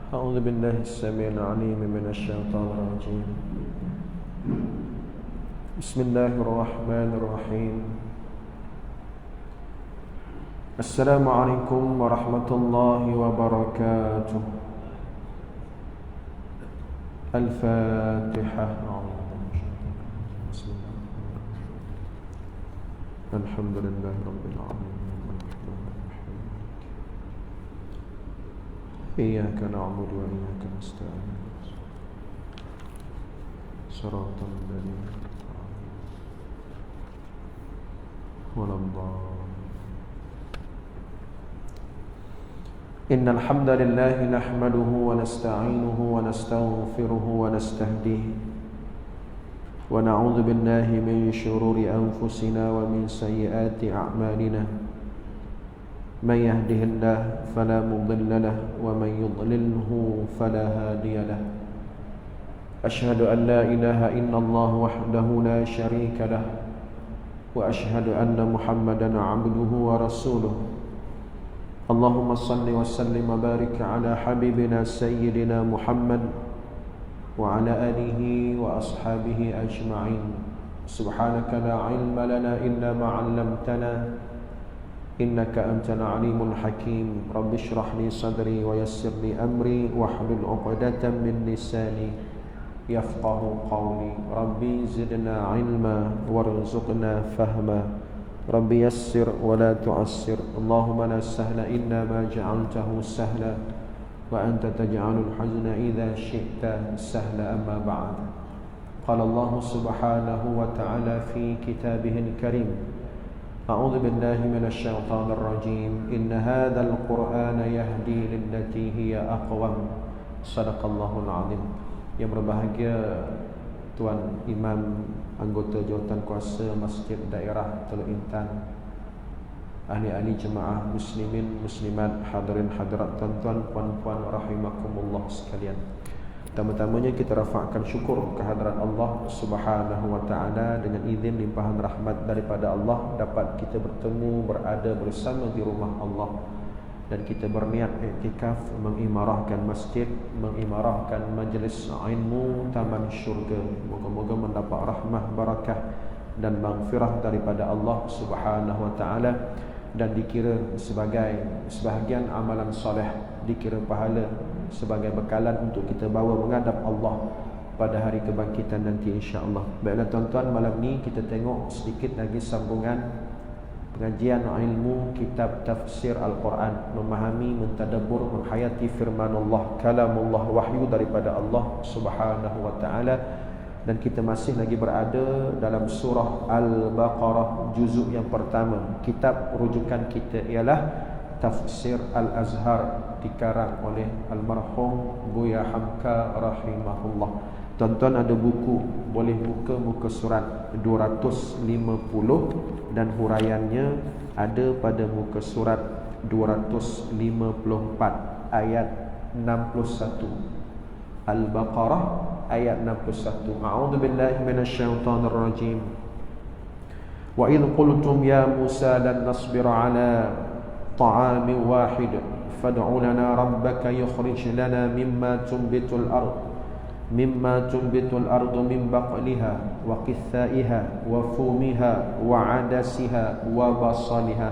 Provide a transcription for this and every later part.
أعوذ بالله السميع العليم من الشيطان الرجيم. بسم الله الرحمن الرحيم. السلام عليكم ورحمة الله وبركاته. الفاتحة. بسم الله. الحمد لله رب العالمين. إياك نعبد وإياك نستعين. صراط الذين ولا الضالين. إن الحمد لله نحمده ونستعينه ونستغفره ونستهديه ونعوذ بالله من شرور أنفسنا ومن سيئات أعمالنا. من يهده الله فلا مضل له ومن يضلله فلا هادي له. أشهد أن لا إله إلا الله وحده لا شريك له وأشهد أن محمدا عبده ورسوله. اللهم صل وسلم وبارك على حبيبنا سيدنا محمد وعلى آله وأصحابه أجمعين. سبحانك لا علم لنا إلا ما علمتنا إنك أنت العليم الحكيم. رب اشرح لي صدري ويسر لي أمري واحلل عقدة من لساني يفقه قولي. ربي زدنا علما وارزقنا فهما. ربي يسر ولا تعسر. اللهم لا سهل إلا ما جعلته سهلا وأنت تجعل الحزن إذا شئت سهلا. أما بعد. قال الله سبحانه وتعالى في كتابه الكريم: أعوذ بالله من الشيطان الرجيم. إن هذا القرآن يهدي للتي هي أقوم. صدق الله العظيم. Yang berbahagia Tuan Imam anggota jawatan kuasa Masjid Daerah Teluk Intan, ahli-ahli jemaah muslimin muslimat, hadirin hadirat, tuan-tuan puan-puan rahimakumullah sekalian. Pertama-tamanya kita rafa'kan syukur kehadrat Allah Subhanahu wa ta'ala. Dengan izin limpahan rahmat daripada Allah dapat kita bertemu, berada bersama di rumah Allah, dan kita berniat iktikaf mengimarahkan masjid, mengimarahkan majlis ilmu taman syurga. Moga-moga mendapat rahmah, barakah dan maghfirah daripada Allah Subhanahu wa ta'ala, dan dikira sebagai sebahagian amalan soleh, dikira pahala sebagai bekalan untuk kita bawa menghadap Allah pada hari kebangkitan nanti, insya-Allah. Baiklah tuan-tuan, malam ni kita tengok sedikit lagi sambungan pengajian ilmu kitab tafsir Al-Quran, memahami, mentadabbur, menghayati firman Allah, kalamullah, wahyu daripada Allah Subhanahu wa taala. Dan kita masih lagi berada dalam surah Al-Baqarah juzuk yang pertama. Kitab rujukan kita ialah Tafsir Al-Azhar, dikarang oleh almarhum Buya Hamka rahimahullah. Tuan-tuan ada buku, boleh buka muka surat 250 dan huraiannya ada pada muka surat 254 ayat 61. Al-Baqarah ayat 61. A'udzu billahi minasyaitonir rajim. Wa idh qultum ya Musa lan nasbira ala طعام واحد فادع لنا ربك يخرج لنا مما تنبت الأرض من بقلها وقثائها وفومها وعدسها وبصلها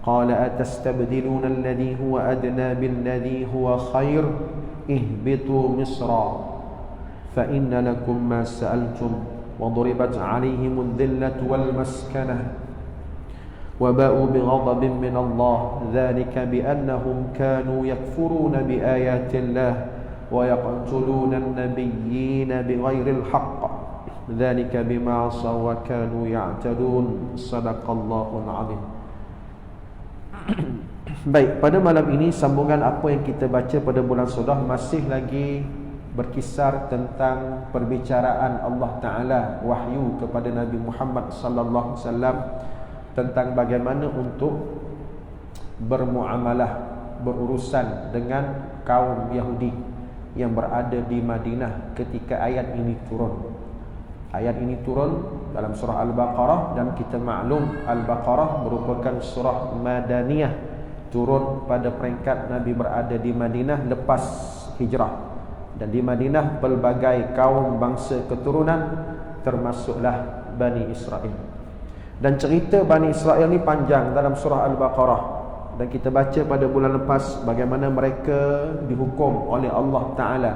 قال أتستبدلون الذي هو أدنى بالذي هو خير اهبطوا مصرا فإن لكم ما سألتم وضربت عليهم الذلة والمسكنة وباءوا بغضب من الله ذلك بأنهم كانوا يكفرون بآيات الله ويقتلون النبيين بغير الحق ذلك بما عصوا وكانوا يعتدون. صدق الله العظيم. Baik, pada malam ini sambungan apa yang kita baca pada bulan Sudah masih lagi berkisar tentang perbicaraan Allah Ta'ala, wahyu kepada Nabi Muhammad sallallahu alaihi wasallam tentang bagaimana untuk bermuamalah, berurusan dengan kaum Yahudi yang berada di Madinah ketika ayat ini turun. Ayat ini turun dalam surah Al-Baqarah, dan kita maklum Al-Baqarah merupakan surah Madaniyah, turun pada peringkat Nabi berada di Madinah lepas hijrah. Dan di Madinah pelbagai kaum bangsa keturunan, termasuklah Bani Israel. Dan cerita Bani Israel ni panjang dalam surah Al-Baqarah. Dan kita baca pada bulan lepas bagaimana mereka dihukum oleh Allah Ta'ala,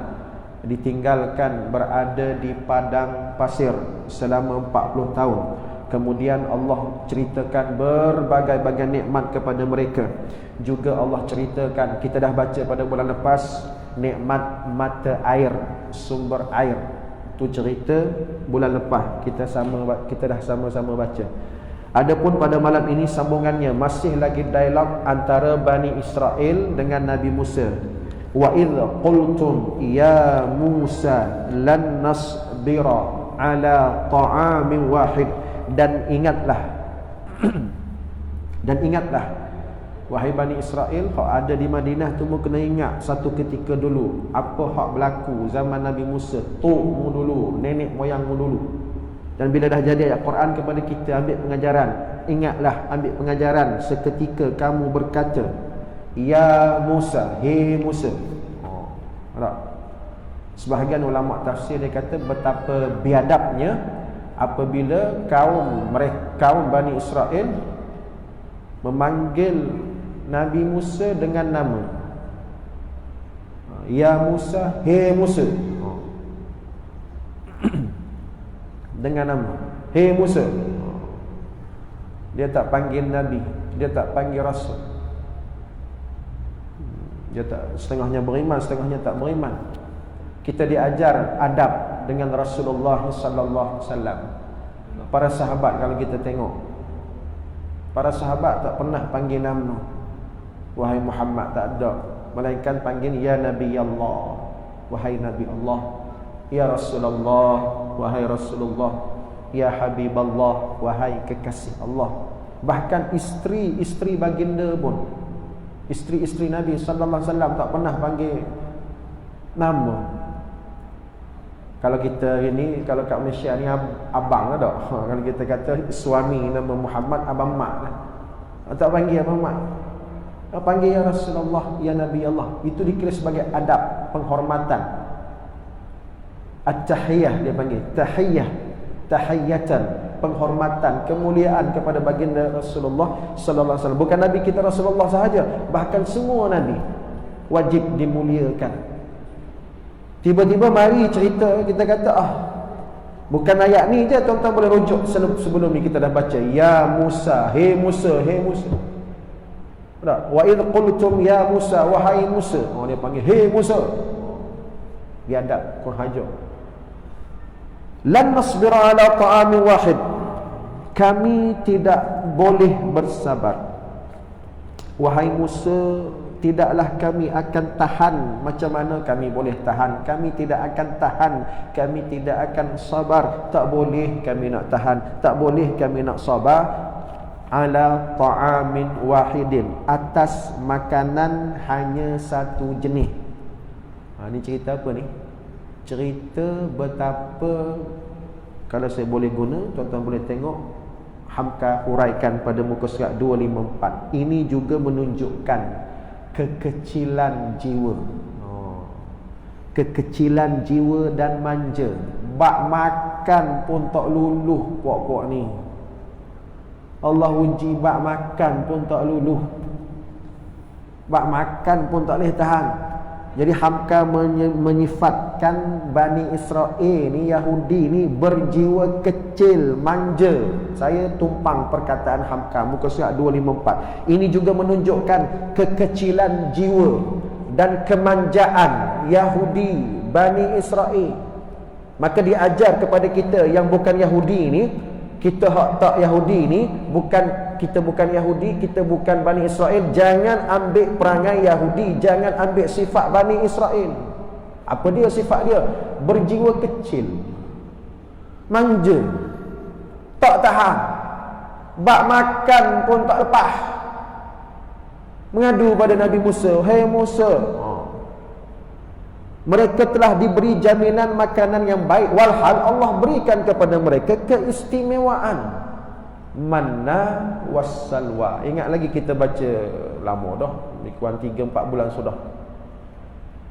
ditinggalkan berada di padang pasir selama 40 tahun. Kemudian Allah ceritakan berbagai-bagai nikmat kepada mereka. Juga Allah ceritakan, kita dah baca pada bulan lepas, nikmat mata air, sumber air. Itu cerita bulan lepas, kita dah sama-sama baca. Adapun pada malam ini sambungannya, masih lagi dialog antara Bani Israel dengan Nabi Musa. Wa idh qultum ya Musa lan nasbira ala ta'amin wahid. Dan ingatlah wahai Bani Israel, hak ada di Madinah tu mu kena ingat satu ketika dulu apa hak berlaku zaman Nabi Musa, tok dulu, nenek moyangmu dulu. Dan bila dah jadi ayat Quran kepada kita, ambil pengajaran. Ingatlah, ambil pengajaran seketika kamu berkata, ya Musa, hei Musa. Sebahagian ulama tafsir dia kata betapa biadabnya apabila kaum Bani Israel memanggil Nabi Musa dengan nama. Ya Musa, hei Musa. Dengan nama, hei Musa. Dia tak panggil Nabi, dia tak panggil Rasul. Dia tak, setengahnya beriman, setengahnya tak beriman. Kita diajar adab dengan Rasulullah sallallahu alaihi wasallam. Para sahabat kalau kita tengok, para sahabat tak pernah panggil nama wahai Muhammad, tak ada. Melainkan panggil ya Nabi Allah, wahai Nabi Allah. Ya Rasulullah, wahai Rasulullah. Ya Habiballah, wahai kekasih Allah. Bahkan isteri-isteri baginda pun, isteri-isteri Nabi sallallahu alaihi wasallam tak pernah panggil nama. Kalau kita ini, kalau kat Malaysia ni abang lah tak. Kalau kita kata suami nama Muhammad, abang mak lah. Tak panggil abang mak, panggil ya Rasulullah, ya Nabi Allah. Itu dikira sebagai adab, penghormatan. At-tahiyah dia panggil, tahiyah, tahiyatan, penghormatan, kemuliaan kepada baginda Rasulullah sallallahu alaihi wasallam. Bukan Nabi kita Rasulullah sahaja, bahkan semua Nabi wajib dimuliakan. Tiba-tiba mari cerita, kita kata bukan ayat ni je, tuan-tuan boleh rujuk sebelum ni kita dah baca. Ya Musa, hei Musa, hei Musa. Tak? Wa idh qultum ya Musa, wahai Musa. Dia panggil hei Musa. Biadab, kurang ajar. Lan nasbira ala ta'amin wahid. Kami tidak boleh bersabar. Wahai Musa, tidaklah kami akan tahan. Macam mana kami boleh tahan? Kami tidak akan tahan, kami tidak akan sabar. Tak boleh kami nak tahan, tak boleh kami nak sabar. Ala ta'amin wahidin, atas makanan hanya satu jenis. Ni cerita apa ni? Cerita betapa, kalau saya boleh guna, tuan-tuan boleh tengok Hamka huraikan pada muka surat 254. Ini juga menunjukkan kekecilan jiwa. Kekecilan jiwa dan manja. Bak makan pun tak luluh puak-puak ni. Allah uji bak makan pun tak luluh. Bak makan pun tak boleh tahan. Jadi Hamka menyifatkan Bani Israel ni, Yahudi ni, berjiwa kecil, manja. Saya tumpang perkataan Hamka, muka surat 254. Ini juga menunjukkan kekecilan jiwa dan kemanjaan Yahudi, Bani Israel. Maka diajar kepada kita yang bukan Yahudi ni, kita hak tak Yahudi ni, kita bukan Yahudi, kita bukan Bani Israel, jangan ambil perangai Yahudi, jangan ambil sifat Bani Israel. Apa dia sifat dia? Berjiwa kecil, manja, tak tahan, bak makan pun tak lepas. Mengadu pada Nabi Musa, "Hei Musa, mereka telah diberi jaminan makanan yang baik, walhal Allah berikan kepada mereka keistimewaan manna wassalwa." Ingat lagi kita baca lama dah, lebih kurang 3-4 bulan sudah.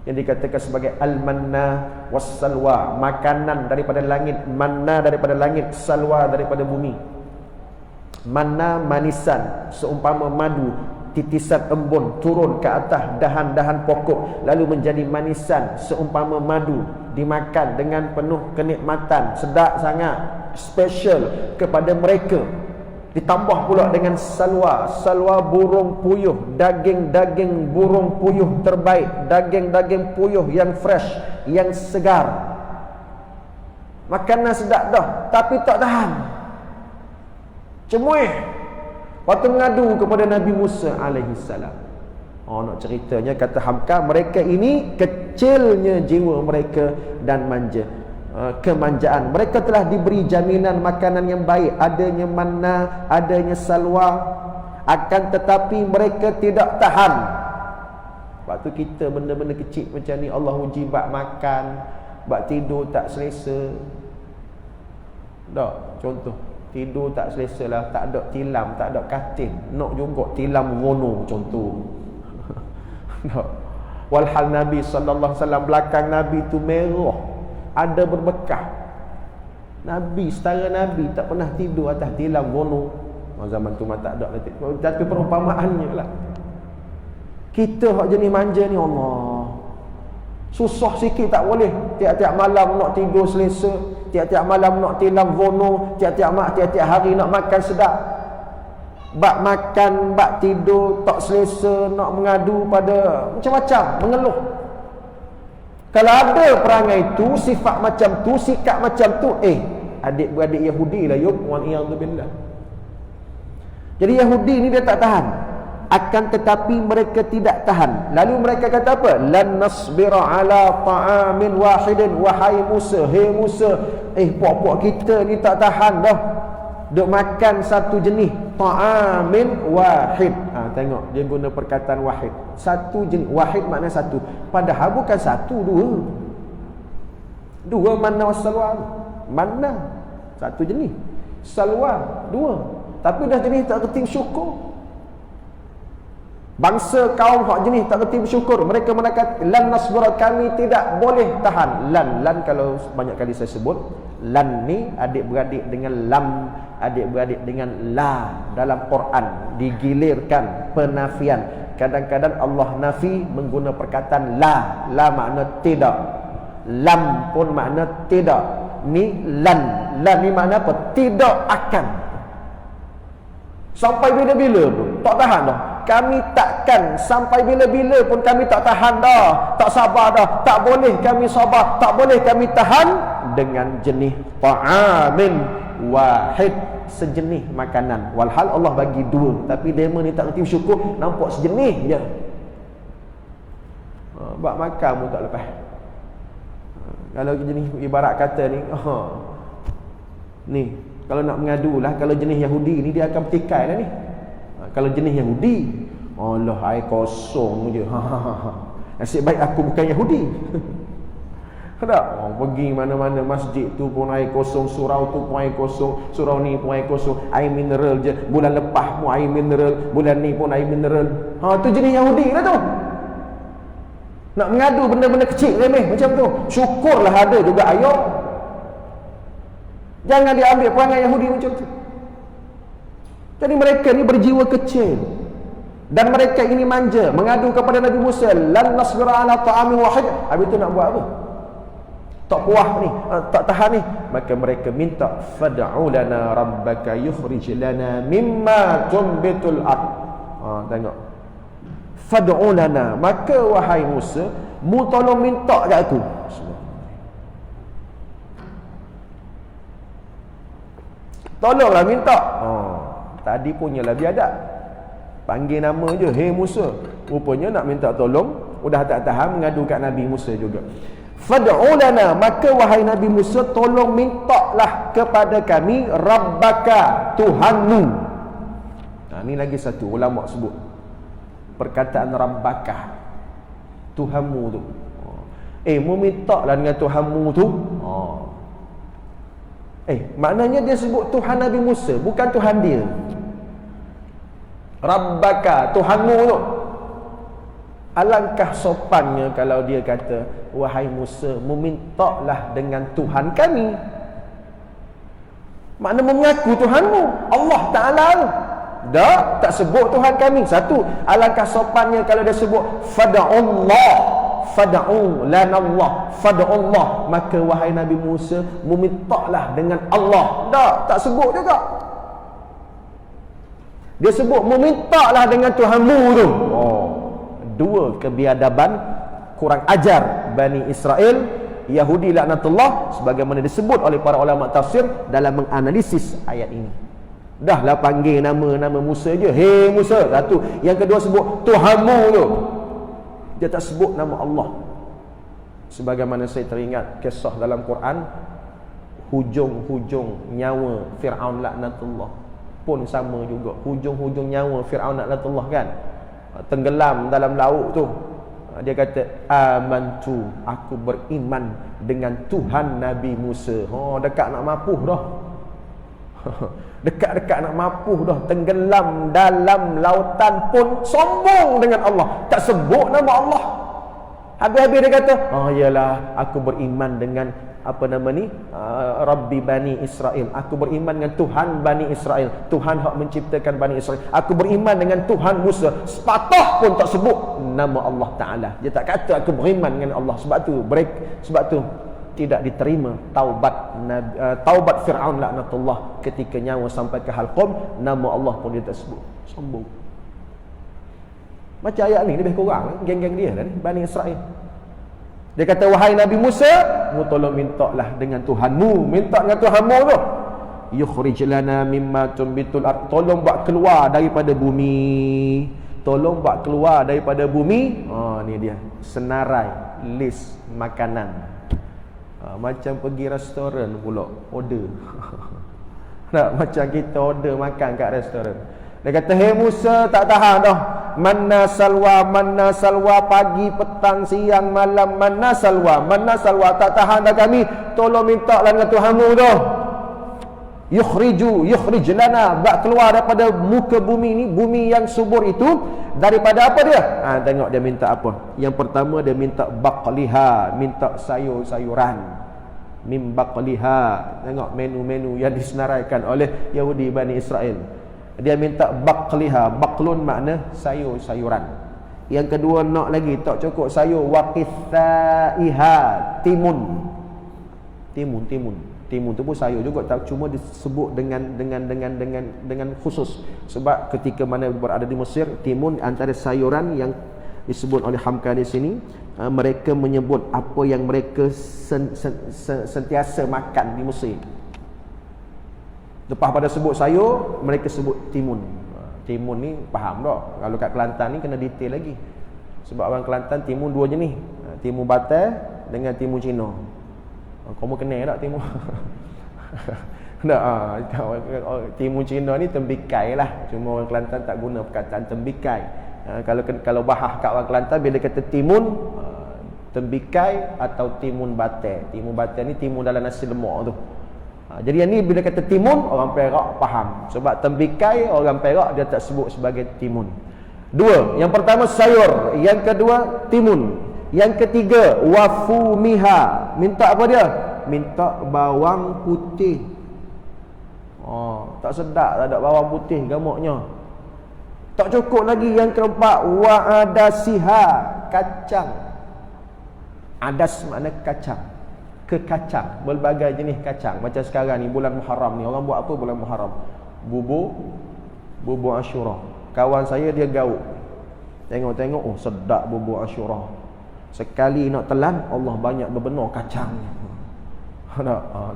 yang dikatakan sebagai al-manna was-salwa, makanan daripada langit, manna daripada langit, salwa daripada bumi. Manna manisan seumpama madu, titisan embun turun ke atas dahan-dahan pokok lalu menjadi manisan seumpama madu, dimakan dengan penuh kenikmatan, sedap sangat, special kepada mereka. Ditambah pula dengan salwa, salwa burung puyuh, daging-daging burung puyuh terbaik, daging-daging puyuh yang fresh, yang segar. Makanan sedap dah, tapi tak tahan. Cemuih. Waktu mengadu kepada Nabi Musa alaihissalam. Nak ceritanya, kata Hamka, mereka ini kecilnya jiwa mereka dan manja. Kemanjaan. Mereka telah diberi jaminan makanan yang baik, adanya manna, adanya salwa, akan tetapi mereka tidak tahan. Waktu kita benda-benda kecil macam ni Allah uji bak makan, bak tidur tak selesa. Tak, contoh tidur tak selesa lah, tak ada tilam, tak ada katil, nak juga tilam wono contoh. Tak. Walhal Nabi sallallahu alaihi wasallam, belakang Nabi tu merah, ada berbekah. Nabi, setara Nabi tak pernah tidur atas tilam wono. Zaman tu memang tak ada, tapi perumpamaannya lah. Kita hak jenis manja ni, Allah, susah sikit tak boleh. Tiap-tiap malam nak tidur selesa, tiap-tiap malam nak tilam wono, tiap-tiap hari nak makan sedap. Bak makan, bak tidur tak selesa, nak mengadu pada macam-macam, mengeluh. Kalau ada perangai tu, sifat macam tu, sikap macam tu, adik-beradik Yahudi lah, wa'iyadzubillah. Jadi Yahudi ni dia tak tahan, akan tetapi mereka tidak tahan. Lalu mereka kata apa? Lan nasbira ala ta'amin wahidin. Wahai Musa, hey Musa, puak-puak kita ni tak tahan dah duk makan satu jenis ta'amin wahid. Tengok dia guna perkataan wahid, satu jenis. Wahid makna satu, padahal bukan satu, dua manna wassalwa. Manna satu jenis, salwa dua, tapi dah jenis tak kerti syukur. Bangsa kaum hak jenis tak kerti bersyukur, mereka mengatakan lan nasbura, kami tidak boleh tahan. Lan kalau banyak kali saya sebut, lan ni adik-beradik dengan lam, adik-beradik dengan la dalam Quran, digilirkan penafian. Kadang-kadang Allah nafi menggunakan perkataan la. La makna tidak, lam pun makna tidak. Ni lan ni makna apa? Tidak akan. Sampai bila-bila pun tak tahan dah. Kami takkan, sampai bila-bila pun kami tak tahan dah, tak sabar dah, tak boleh kami sabar, tak boleh kami tahan dengan jenis ta'amin wahid, sejenis makanan. Walhal Allah bagi dua, tapi dema ni tak kerti bersyukur, nampak sejenis je. Bak makan pun tak lepas. Kalau jenis ibarat kata ni, ni kalau nak mengadu lah, kalau jenis Yahudi ni dia akan bertikai lah ni. Kalau jenis Yahudi, Allah, air kosong je. Nasib baik aku bukan Yahudi. Tak? Pergi mana-mana masjid tu pun air kosong, surau tu pun air kosong, surau ni pun air kosong, air mineral je. Bulan lepas pun air mineral, bulan ni pun air mineral. Tu jenis Yahudi lah tu. Nak mengadu benda-benda kecil remeh macam tu. Syukurlah ada juga air. Jangan diambil perangai Yahudi macam tu. Jadi mereka ni berjiwa kecil dan mereka ini manja, mengadu kepada Nabi Musa, lan nasbira ala ta'amin wahid. Habis tu nak buat apa? Tak puas ni, tak tahan ni, maka mereka minta fad'u lana rabbaka yukhrij lana mimma tunbitul ard. Tengok, fad'u lana, maka wahai Musa, mu tolong minta kat aku. Tolonglah minta. Tadi punyalah biadab, panggil nama je, hey Musa. Rupanya nak minta tolong, udah tak tahan, mengadu kat Nabi Musa juga. Fad'u lana, maka wahai Nabi Musa, tolong mintalah kepada kami rabbaka, Tuhanmu. Ni lagi satu ulama sebut perkataan rabbaka, Tuhanmu tu. Mu minta lah dengan Tuhanmu tu. Maknanya dia sebut Tuhan Nabi Musa, bukan Tuhan dia. Rabbaka, Tuhanmu tu. Alangkah sopannya kalau dia kata, wahai Musa, memintalah dengan Tuhan kami. Makna mengaku Tuhanmu, Allah Ta'ala. Tak sebut Tuhan kami. Satu, alangkah sopannya kalau dia sebut fada'ullah, fada'u lanallah, fada'ullah, maka wahai Nabi Musa, memintalah dengan Allah. Tak sebut juga. Dia sebut memintalah dengan Tuhanmu tu. Dua kebiadaban kurang ajar Bani Israel, Yahudi laknatullah, sebagaimana disebut oleh para ulama tafsir dalam menganalisis ayat ini. Dahlah panggil nama Musa je, hei Musa, satu. Yang kedua sebut Tuhanmu tu. Dia tak sebut nama Allah. Sebagaimana saya teringat kisah dalam Quran, hujung-hujung nyawa Fir'aun laknatullah pun sama juga. Hujung-hujung nyawa Fir'aun laknatullah kan, tenggelam dalam laut tu. Dia kata, amantu, aku beriman dengan Tuhan Nabi Musa. Dekat nak mapuh dah. Dekat-dekat nak mapuh dah, tenggelam dalam lautan pun sombong dengan Allah, tak sebut nama Allah. Habis-habis dia kata, yalah, aku beriman dengan Rabbi Bani Israel. Aku beriman dengan Tuhan Bani Israel, Tuhan hak menciptakan Bani Israel. Aku beriman dengan Tuhan Musa. Sepatah pun tak sebut nama Allah Ta'ala. Dia tak kata aku beriman dengan Allah. Sebab tu tidak diterima taubat Fir'aun laknatullah ketika nyawa sampai ke halqum. Nama Allah pun dia tak sebut. Sombong. Macam ayat ni lebih kurang geng-geng dia kan, Bani Israel. Dia kata, wahai Nabi Musa, mu tolong mintalah dengan Tuhanmu. Minta dengan Tuhanmu tu. Yukhrij lana mimma tumbitul ard. Tolong buat keluar daripada bumi. Tolong buat keluar daripada bumi. Ni dia, senarai list makanan. Macam pergi restoran pula, order. Tak macam kita order makan kat restoran. Dia kata, hei Musa, tak tahan dah. Manna salwa, pagi, petang, siang, malam, manna salwa, tak tahan dah kami. Tolong minta lah dengan Tuhanmu tu. Yukhrij lana, buat keluar daripada muka bumi ni, bumi yang subur itu, daripada apa dia? Tengok dia minta apa. Yang pertama dia minta baqliha, minta sayur-sayuran. Mim baqliha. Tengok menu-menu yang disenaraikan oleh Yahudi Bani Israel. Dia minta baqliha. Baqlun makna sayur-sayuran. Yang kedua nak lagi, tak cukup sayur, waqithaiha, timun tu pun sayur juga, tak cuma disebut dengan khusus. Sebab ketika mana berada di Mesir, timun antara sayuran yang disebut oleh Hamka di sini. Mereka menyebut apa yang mereka sentiasa makan di Mesir. Lepas pada sebut sayur, mereka sebut timun. Timun ni faham tak? Kalau kat Kelantan ni kena detail lagi. Sebab orang Kelantan timun dua jenis. Timun Batai dengan timun Cina. Kamu kenal tak timun? Tak. Timun Cina ni tembikai lah. Cuma orang Kelantan tak guna perkataan tembikai. Kalau bahah kat orang Kelantan, bila kata timun, tembikai atau timun Batai. Timun Batai ni timun dalam nasi lemak tu. Jadi yang ni bila kata timun, orang Perak faham. Sebab tembikai, orang Perak dia tak sebut sebagai timun. Dua, yang pertama sayur, yang kedua timun, yang ketiga wafumiha. Minta apa dia? Minta bawang putih. Tak sedap, tak ada bawang putih gamaknya. Tak cukup lagi, yang keempat wa'adasiha, kacang. Adas makna kacang. Kekacang, berbagai jenis kacang. Macam sekarang ni bulan Muharram ni, orang buat apa bulan Muharram? Bubur Ashura. Kawan saya dia gauk. Tengok, sedap bubur Ashura. Sekali nak telan, Allah banyak berbenar kacang.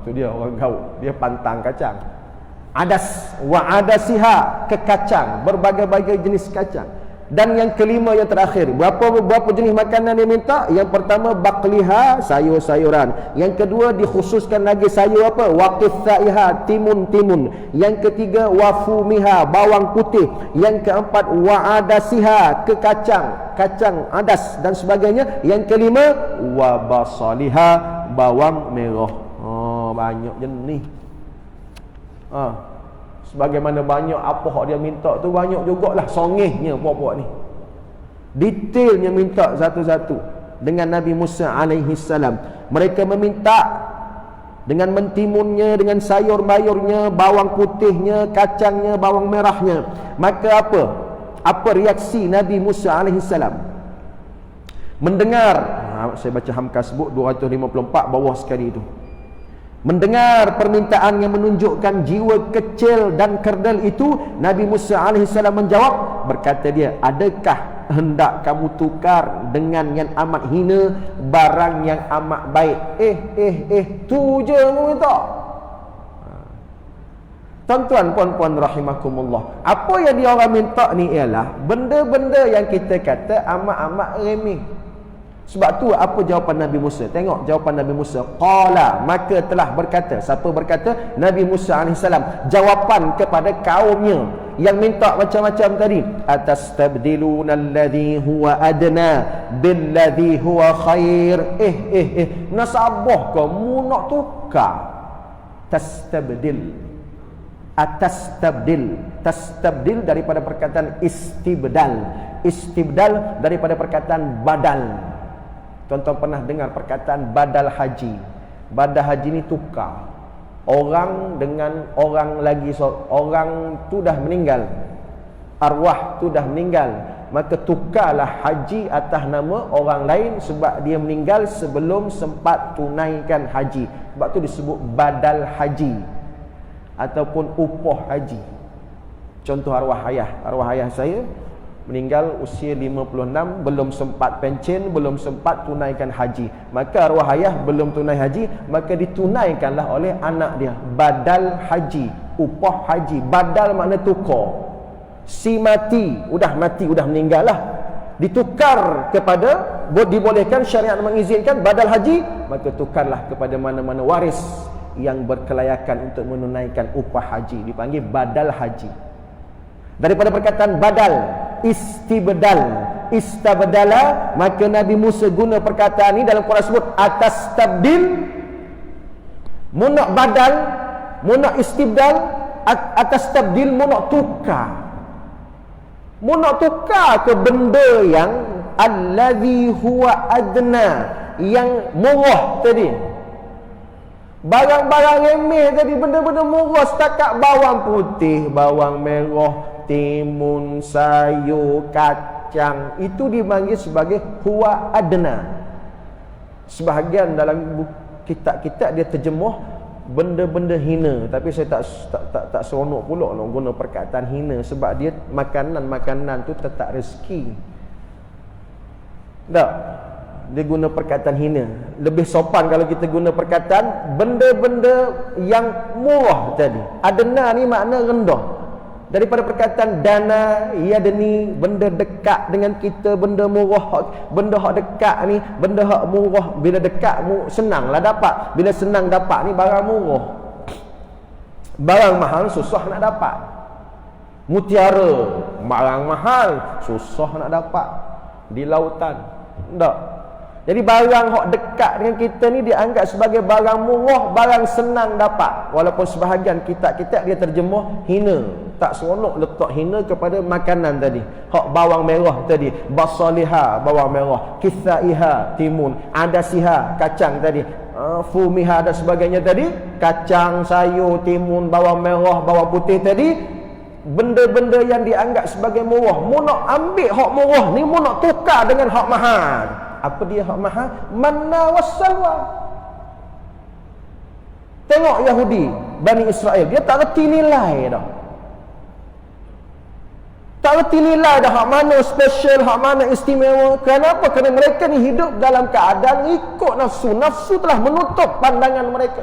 Tu dia orang gauk. Dia pantang kacang. Adas, wa adasiha, kekacang, berbagai-bagai jenis kacang. Dan yang kelima, yang terakhir, berapa jenis makanan dia minta? Yang pertama baqliha, sayur-sayuran. Yang kedua dikhususkan lagi sayur apa? Waqithaiha, timun. Yang ketiga wafumiha, bawang putih. Yang keempat wa'adasiha, kacang adas dan sebagainya. Yang kelima wabasaliha, bawang merah. Banyak jenis. Sebagaimana banyak apa hak dia minta tu, banyak jugalah songehnya puak-puak ni. Detailnya minta satu-satu dengan Nabi Musa alaihi salam. Mereka meminta dengan mentimunnya, dengan sayur mayurnya, bawang putihnya, kacangnya, bawang merahnya. Maka apa? Apa reaksi Nabi Musa alaihi salam? Mendengar, saya baca Hamkas Book 254 bawah sekali itu. Mendengar permintaan yang menunjukkan jiwa kecil dan kerdil itu, Nabi Musa AS menjawab, berkata dia, adakah hendak kamu tukar dengan yang amat hina barang yang amat baik? Tu je mu minta. Tuan-tuan, puan-puan rahimakumullah, apa yang dia orang minta ni ialah benda-benda yang kita kata amat-amat remeh. Sebab tu apa jawapan Nabi Musa? Tengok jawapan Nabi Musa. Qala, maka telah berkata. Siapa berkata? Nabi Musa AS. Jawapan kepada kaumnya yang minta macam-macam tadi. Atastabdiluna alladhi huwa adna billadhi huwa khair. Nasabah kamu nak tukar? Tastabdil. Atastabdil. Tastabdil daripada perkataan istibdal. Istibdal daripada perkataan badal. Tuan-tuan pernah dengar perkataan badal haji? Badal haji ni tukar orang dengan orang lagi. Orang tu dah meninggal, arwah tu dah meninggal, maka tukarlah haji atas nama orang lain sebab dia meninggal sebelum sempat tunaikan haji. Sebab tu disebut badal haji ataupun upah haji. Contoh arwah ayah saya meninggal usia 56, belum sempat pencen, belum sempat tunaikan haji. Maka arwah ayah belum tunai haji, maka ditunaikanlah oleh anak dia. Badal haji, upah haji. Badal makna tukar. Si mati, udah meninggal lah, ditukar kepada, dibolehkan, syariat mengizinkan badal haji, maka tukarlah kepada mana-mana waris yang berkelayakan untuk menunaikan upah haji. Dipanggil badal haji. Daripada perkataan badal, istibdal, istabdala, maka Nabi Musa guna perkataan ini dalam Quran sebut atas tabdil. Mu nak badal, mu nak istibdal, atas tabdil mu nak tukar. Mu nak tukar ke benda yang allazi huwa adna, yang murah tadi. Barang-barang remeh tadi, benda-benda murah setakat bawang putih, bawang merah, timun, sayur, kacang, itu dipanggil sebagai huwa adna. Sebahagian dalam kitab-kitab dia terjemuh benda-benda hina, tapi saya tak seronok pula nak guna perkataan hina sebab dia makanan-makanan tu tetap rezeki. Tak, dia guna perkataan hina. Lebih sopan kalau kita guna perkataan benda-benda yang murah tadi. Adna ni makna rendah. Daripada perkataan dana, yadni, benda dekat dengan kita, benda murah, benda hak dekat ni, benda hak murah. Bila dekat senanglah dapat, bila senang dapat ni barang murah. Barang mahal susah nak dapat. Mutiara, barang mahal susah nak dapat di lautan. Tak. Jadi barang hak dekat dengan kita ni dianggap sebagai barang murah, barang senang dapat. Walaupun sebahagian kitab-kitab dia terjemuh hina. Tak seronok letak hina kepada makanan tadi. Hak bawang merah tadi, basaliha, bawang merah, kisaiha, timun, adasiha, kacang tadi, fumiha dan sebagainya tadi, kacang, sayur, timun, bawang merah, bawang putih tadi, benda-benda yang dianggap sebagai murah. Mu nak ambil hak murah ni, mu nak tukar dengan hak mahal. Apa dia hak mahal? Manna wassalwa. Tengok Yahudi, Bani Israel, dia tak reti nilai dah. Tak reti nilai dah hak mana special, hak mana istimewa. Kenapa? Kerana mereka ni hidup dalam keadaan ikut nafsu. Nafsu telah menutup pandangan mereka.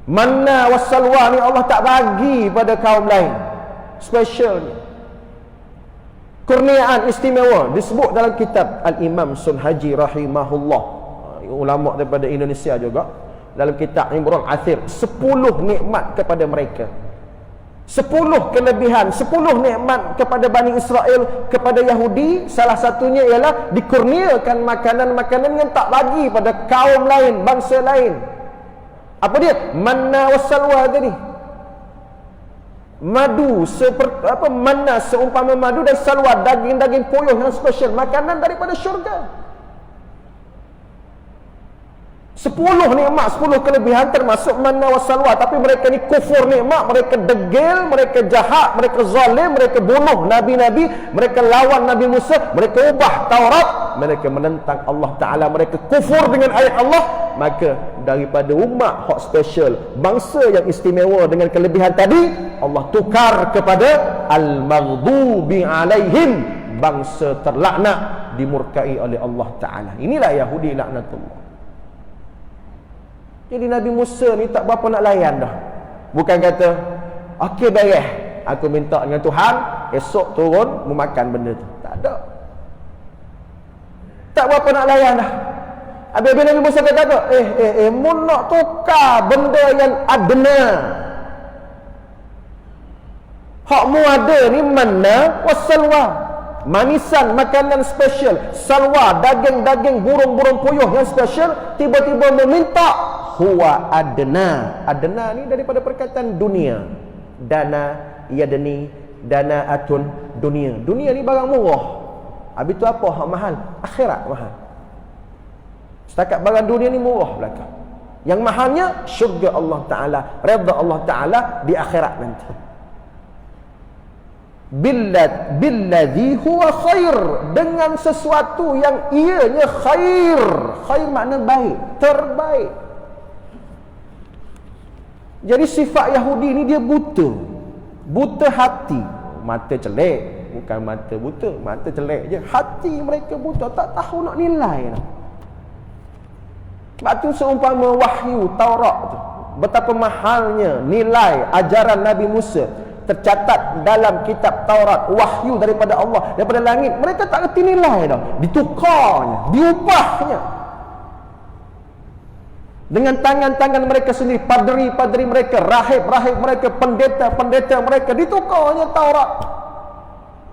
Manna wassalwa ni Allah tak bagi pada kaum lain. Special ni, kurniaan istimewa disebut dalam kitab Al-Imam Sunhaji rahimahullah, ulama daripada Indonesia juga, dalam kitab Imrul Athir, 10 nikmat kepada mereka. 10 kelebihan, 10 nikmat kepada Bani Israel, kepada Yahudi. Salah satunya ialah dikurniakan makanan-makanan yang tak bagi pada kaum lain, bangsa lain. Apa dia? Manna wassalwa tadi. Madu mana seumpama madu dan salwa, daging-daging puyuh yang special, makanan daripada syurga. 10 nikmat, 10 kelebihan termasuk manna wa salwa. Tapi mereka ni kufur nikmat, mereka degil, mereka jahat, mereka zalim, mereka bunuh nabi-nabi, mereka lawan Nabi Musa, mereka ubah Taurat, mereka menentang Allah Ta'ala, mereka kufur dengan ayat Allah. Maka daripada umat hak special, bangsa yang istimewa dengan kelebihan tadi, Allah tukar kepada al-maghdubi alaihim, bangsa terlaknat, dimurkai oleh Allah Ta'ala. Inilah Yahudi laknatullah. Jadi Nabi Musa ni tak berapa nak layan dah. Bukan kata, okey beres, aku minta dengan Tuhan, esok turun memakan benda tu. Tak ada. Tak berapa nak layan dah. Habis Nabi Musa kata apa? Mun nak tukar benda yang adna. Hak mu ada ni mana wasalwa. Manisan, makanan special, salwa, daging-daging, burung-burung puyuh yang special, tiba-tiba meminta huwa adna. Adna ni daripada perkataan dunia. Dana yadni, dana atun, dunia. Dunia ni barang murah. Habis tu apa hak mahal? Akhirat mahal. Setakat barang dunia ni murah belaka. Yang mahalnya syurga Allah Ta'ala, redha Allah Ta'ala di akhirat nanti. Billadhi huwa khair, dengan sesuatu yang ianya khair. Khair makna baik, terbaik. Jadi sifat Yahudi ni dia buta. Buta hati. Mata celek, bukan mata buta, mata celek je. Hati mereka buta, tak tahu nak nilai lah. Sebab tu seumpama wahyu Taurat tu, betapa mahalnya nilai ajaran Nabi Musa tercatat dalam kitab Taurat, wahyu daripada Allah, daripada langit. Mereka tak reti nilai dah. Ditukarnya, diubahnya dengan tangan-tangan mereka sendiri. Padri-padri mereka, rahib-rahib mereka, pendeta-pendeta mereka, ditukarnya Taurat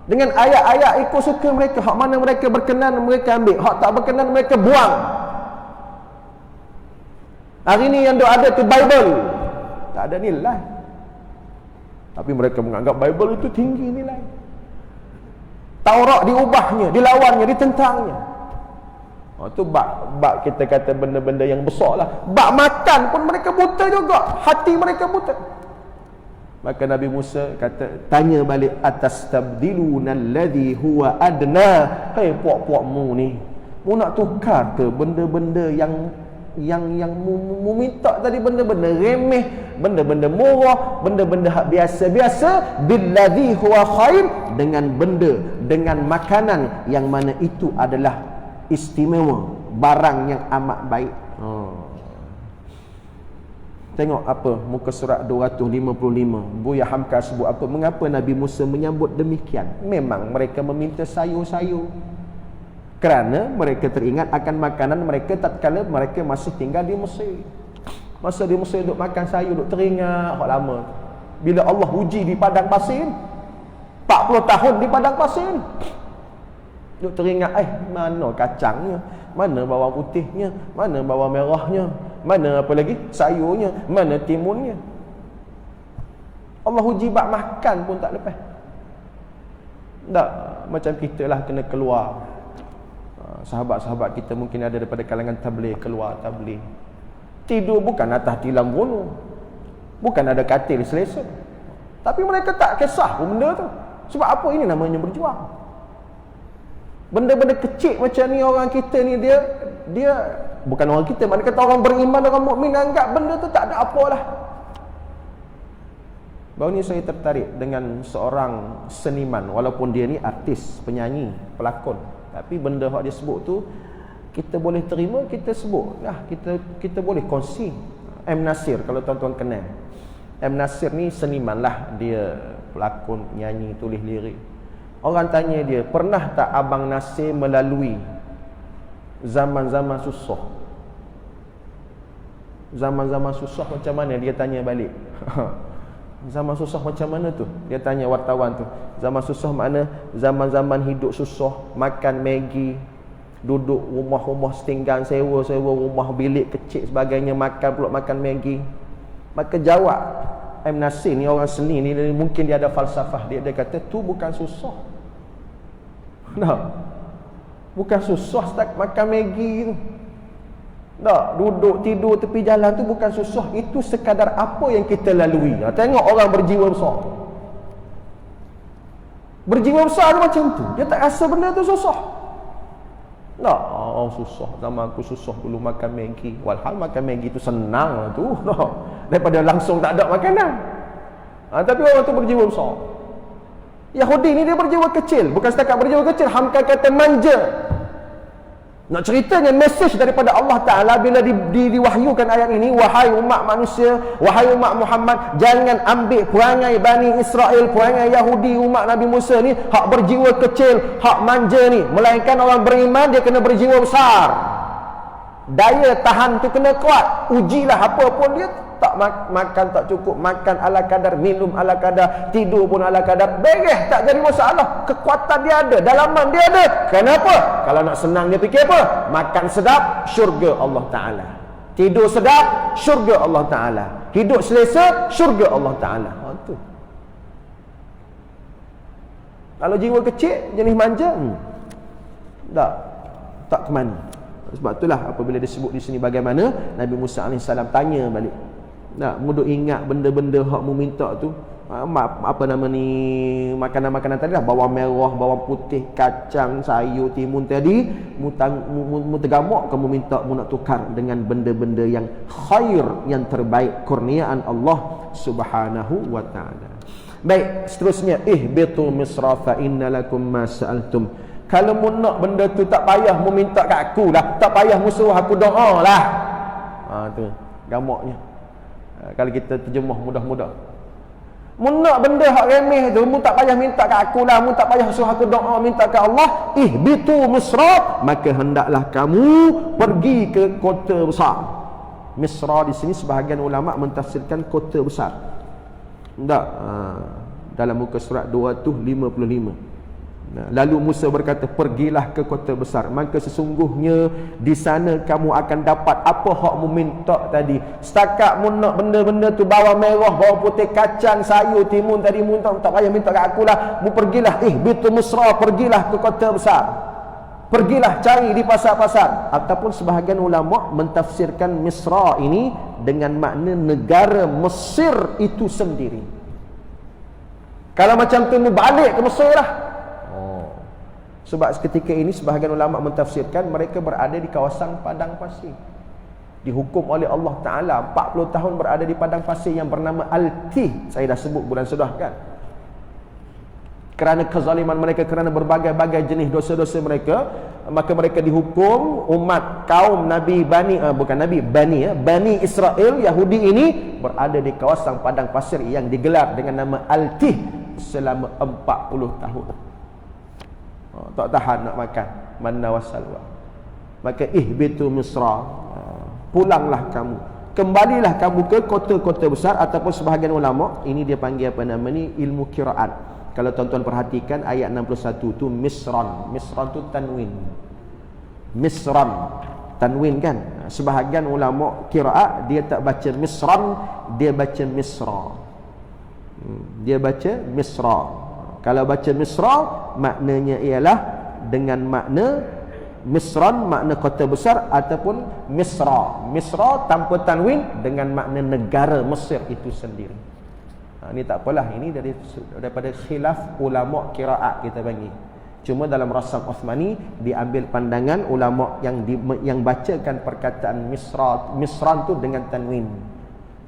dengan ayat-ayat ikut suka mereka. Hak mana mereka berkenan mereka ambil, hak tak berkenan mereka buang. Hari ni yang ada tu Bible, tak ada nilai. Tapi mereka menganggap Bible itu tinggi nilai. Taurat diubahnya, dilawannya, ditentangnya. Itu bab kita kata benda-benda yang besar lah. Bab makan pun mereka buta juga. Hati mereka buta. Maka Nabi Musa kata, tanya balik, atastabdiluna alladhi huwa adna. Hei puak-puakmu ni, mu nak tukar ke benda-benda yang mu minta tadi, benda-benda remeh, benda-benda murah, benda-benda hak biasa-biasa, billadhi huwa khair, dengan benda, dengan makanan yang mana itu adalah istimewa, barang yang amat baik. Tengok apa muka surat 255. Buya Hamka sebut apa, mengapa Nabi Musa menyambut demikian. Memang mereka meminta sayur-sayur, kerana mereka teringat akan makanan mereka tatkala mereka masih tinggal di Mesir. Masa di Mesir duk makan sayur, duk teringat hak lama. Bila Allah uji di padang pasir, 40 tahun di padang pasir, duk teringat, mana kacangnya, mana bawang putihnya, mana bawang merahnya, mana apa lagi sayurnya, mana timunnya. Allah uji bab makan pun tak lepas. Tak macam kita lah kena keluar. Sahabat-sahabat kita mungkin ada daripada kalangan tabligh, keluar tabligh, tidur bukan atas tilam gunung, bukan ada katil selesa, tapi mereka tak kisah pun benda tu. Sebab apa? Ini namanya berjuang. Benda-benda kecil macam ni, orang kita ni dia bukan orang kita, mana kata orang beriman, orang mukmin anggap benda tu tak ada apalah. Baru ni saya tertarik dengan seorang seniman, walaupun dia ni artis, penyanyi, pelakon, tapi benda yang dia sebut tu kita boleh terima, kita sebut lah, kita boleh kongsi. M. Nasir, kalau tuan-tuan kenal M. Nasir ni seniman lah, dia pelakon, penyanyi, tulis lirik. Orang tanya dia, pernah tak Abang Nasir melalui zaman-zaman susah? Zaman-zaman susah macam mana? Dia tanya balik. Zaman susah macam mana tu? Dia tanya wartawan tu. Zaman susah makna zaman-zaman hidup susah, makan Maggi, duduk rumah-rumah setinggan, sewa rumah bilik kecil sebagainya, makan pula makan Maggi. Maka jawab M. Nasir ni orang seni ni, mungkin dia ada falsafah dia kata tu bukan susah. Bukan susah setakat makan Maggi tu. Duduk tidur tepi jalan tu bukan susah. Itu sekadar apa yang kita lalui. Tengok orang berjiwa besar. Berjiwa besar tu macam tu. Dia tak rasa benda tu susah. Susah. Zaman aku susah dulu makan Maggi. Walhal makan Maggi tu senang lah tu. Daripada langsung tak ada makanan. Tapi orang tu berjiwa besar. Yahudi ni dia berjiwa kecil. Bukan setakat berjiwa kecil, hamka kata manja. Nak ceritanya mesej daripada Allah Ta'ala bila diwahyukan ayat ini, wahai umat manusia, wahai umat Muhammad, jangan ambil perangai Bani Israel, perangai Yahudi umat Nabi Musa ni, hak berjiwa kecil, hak manja ni. Melainkan orang beriman dia kena berjiwa besar. Daya tahan tu kena kuat. Ujilah apa pun dia tak makan tak cukup, makan ala kadar, minum ala kadar, tidur pun ala kadar, beres, tak jadi masalah. Kekuatan dia ada, dalaman dia ada. Kenapa? Kalau nak senang dia fikir apa? Makan sedap, syurga Allah Ta'ala. Tidur sedap, syurga Allah Ta'ala. Hidup selesa, syurga Allah Ta'ala. Tu. Kalau jiwa kecil, jenis manja, tak ke mana. Sebab itulah apabila disebut di sini bagaimana Nabi Musa AS tanya balik. Mudah ingat benda-benda hak mu minta tu, apa nama ni, makanan-makanan tadi lah, bawang merah, bawang putih, kacang, sayur, timun tadi, mu tergamak kamu minta mu nak tukar dengan benda-benda yang khair, yang terbaik, kurniaan Allah Subhanahu wa taala. Baik, seterusnya, ihbitu misra fa innalakum ma sa'altum. Kalau mu nak benda tu tak payah mu minta kat aku lah, tak payah mu suruh aku doa lah. Tu gamaknya. Kalau kita terjemah mudah-mudah, mu nak benda hak remeh tu, mu tak payah minta kat aku lah, mu tak payah suruh aku doa minta kat Allah. Ihbitu misra, maka hendaklah kamu pergi ke kota besar. Misra di sini sebahagian ulama mentafsirkan kota besar. Dalam muka surat 255. Lalu Musa berkata, pergilah ke kota besar, maka sesungguhnya di sana kamu akan dapat apa hak mu minta tadi. Setakat mu nak benda-benda tu, bawang merah, bawang putih, kacang, sayur, timun tadi, mu tak payah minta kat aku lah. Mu pergilah, ihbitu misra, pergilah ke kota besar, pergilah cari di pasar-pasar. Ataupun sebahagian ulama mentafsirkan Misra ini dengan makna negara Mesir itu sendiri. Kalau macam tu mu balik ke Mesir lah. Sebab ketika ini sebahagian ulama mentafsirkan mereka berada di kawasan padang pasir. Dihukum oleh Allah Ta'ala 40 tahun berada di padang pasir yang bernama Al-Tih. Saya dah sebut bulan sudah kan. Kerana kezaliman mereka, kerana berbagai-bagai jenis dosa-dosa mereka, maka mereka dihukum. Umat kaum Nabi Bani Israel, Yahudi ini berada di kawasan padang pasir yang digelar dengan nama Al-Tih selama 40 tahun. Tak tahan nak makan manna wasalwa. Maka ihbitu misra, pulanglah kamu, kembalilah kamu ke kota-kota besar. Ataupun sebahagian ulama ini dia panggil apa nama ni, ilmu qiraat. Kalau tuan-tuan perhatikan ayat 61 tu misran. Misran tu tanwin. Misran tanwin kan. Sebahagian ulama qiraat dia tak baca misran, dia baca misra. Dia baca misra. Kalau baca misra, maknanya ialah dengan makna misran, makna kota besar, ataupun misra. Misra tanpa tanwin dengan makna negara Mesir itu sendiri. Ini tak apalah, ini daripada khilaf ulama qiraat kita panggil. Cuma dalam Rasam Uthmani diambil pandangan ulama yang bacakan perkataan misran tu dengan tanwin.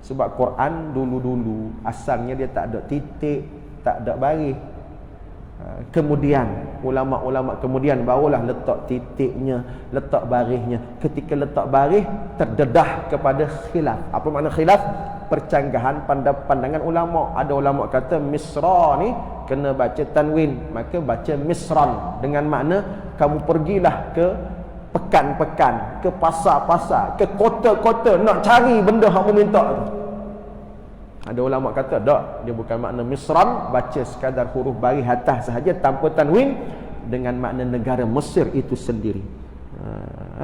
Sebab Quran dulu-dulu asalnya dia tak ada titik, tak ada baris. Kemudian ulama-ulama kemudian barulah letak titiknya, letak barisnya. Ketika letak baris terdedah kepada khilaf. Apa makna khilaf? Percanggahan pandangan ulama. Ada ulama kata misra ni kena baca tanwin, maka baca misran dengan makna kamu pergilah ke pekan-pekan, ke pasar-pasar, ke kota-kota nak cari benda hang minta tu. Ada ulama kata tak, dia bukan makna misran, baca sekadar huruf baris atas sahaja tanpa tanwin dengan makna negara Mesir itu sendiri.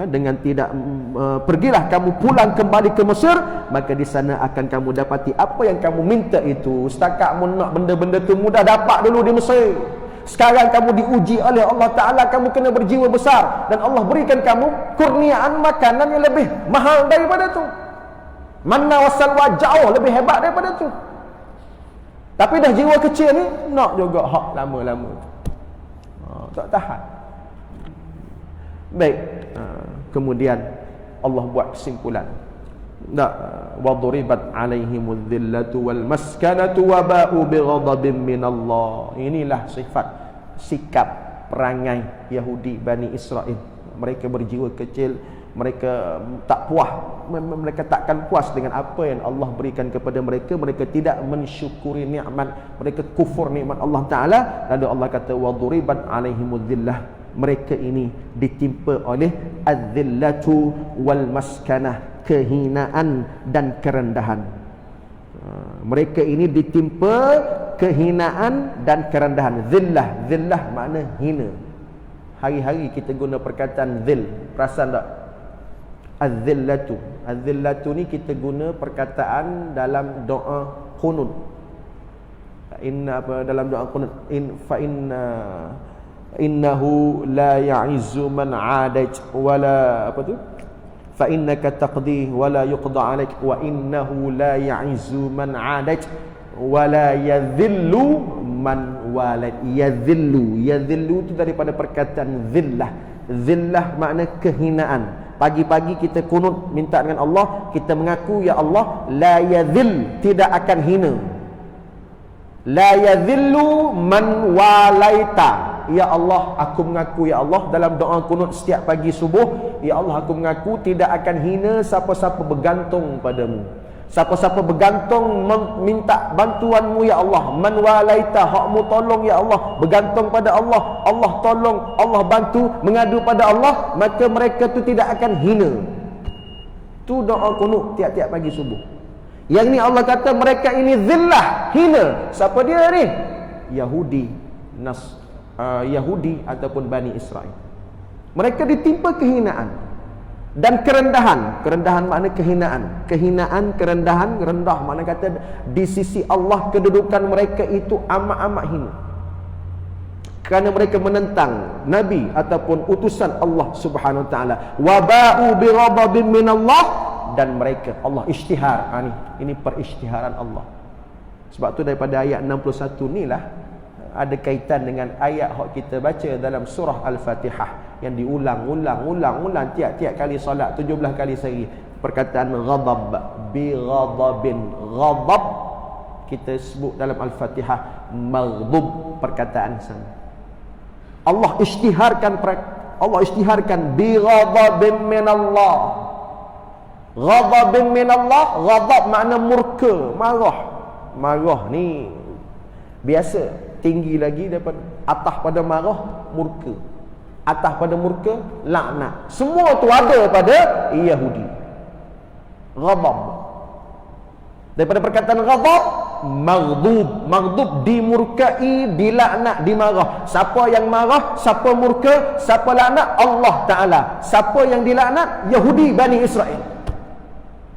dengan tidak pergilah kamu pulang kembali ke Mesir, maka di sana akan kamu dapati apa yang kamu minta itu. Setakat kamu nak benda-benda tu mudah dapat dulu di Mesir. Sekarang kamu diuji oleh Allah Ta'ala, kamu kena berjiwa besar, dan Allah berikan kamu kurniaan makanan yang lebih mahal daripada tu. Manna wasalwa jauh lebih hebat daripada tu. Tapi dah jiwa kecil ni nak juga hak lama-lama tu. Tak tahan. Baik. Kemudian Allah buat kesimpulan. Waduribat alaihimudz dhillatu wal maskanatu wa ba'u bighadabin minallah. Inilah sikap perangai Yahudi Bani Israel. Mereka berjiwa kecil, mereka tak puas, mereka takkan puas dengan apa yang Allah berikan kepada mereka. Mereka tidak mensyukuri nikmat, mereka kufur nikmat Allah Ta'ala. Lalu Allah kata waduribat alaihimudz dhillah. Mereka ini ditimpa oleh az-zillatu wal maskanah, kehinaan dan kerendahan. Mereka ini ditimpa kehinaan dan kerendahan. Zillah makna hina. Hari-hari kita guna perkataan zil. Perasan tak? Az-zillatu ni kita guna perkataan dalam doa qunut. Dalam doa qunut innahu la ya'izzu man 'adait wala fa innaka taqdi wala yuqda 'alaik wa innahu la ya'izzu man 'adait wala yadhillu man walait. Yadhillu itu daripada perkataan zillah makna kehinaan. Pagi-pagi kita kunut minta dengan Allah, kita mengaku ya Allah la yadhill, tidak akan hina. La yadhillu man walaita. Ya Allah, aku mengaku ya Allah dalam doa kunut setiap pagi subuh, ya Allah aku mengaku tidak akan hina siapa-siapa bergantung padamu. Siapa-siapa bergantung minta bantuanmu ya Allah, man walaita, hakmu tolong ya Allah, bergantung pada Allah, Allah tolong, Allah bantu, mengadu pada Allah, maka mereka tu tidak akan hina. Tu doa kunut tiap-tiap pagi subuh. Yang ni Allah kata mereka ini zillah, hina. Siapa dia ni? Yahudi ataupun Bani Israel. Mereka ditimpa kehinaan dan kerendahan. Kerendahan makna kehinaan. Kehinaan, kerendahan, rendah makna kata di sisi Allah kedudukan mereka itu amat-amat hina. Kerana mereka menentang Nabi ataupun utusan Allah Subhanahu Wa Taala. Wa ba'u bi ghadabin minallah, dan mereka Allah isytihar. Ini perisytiharan Allah. Sebab tu daripada ayat 61 ni lah ada kaitan dengan ayat yang kita baca dalam surah Al-Fatihah yang diulang tiap-tiap kali solat 17 kali sehari. Perkataan ghadab, bi ghadabin. Ghadab kita sebut dalam Al-Fatihah maghdub, perkataan sama. Allah isytiharkan bi ghadabin minallah. Ghadabin minallah, ghadab makna murka, marah ni biasa. Tinggi lagi daripada atas pada marah, murka. Atas pada murka, laknat. Semua tu ada pada Yahudi. Ghadab. Daripada perkataan ghadab, maghdub dimurkai, dilaknat, dimarah. Siapa yang marah, siapa murka, siapa laknat? Allah Ta'ala. Siapa yang dilaknat? Yahudi Bani Israel.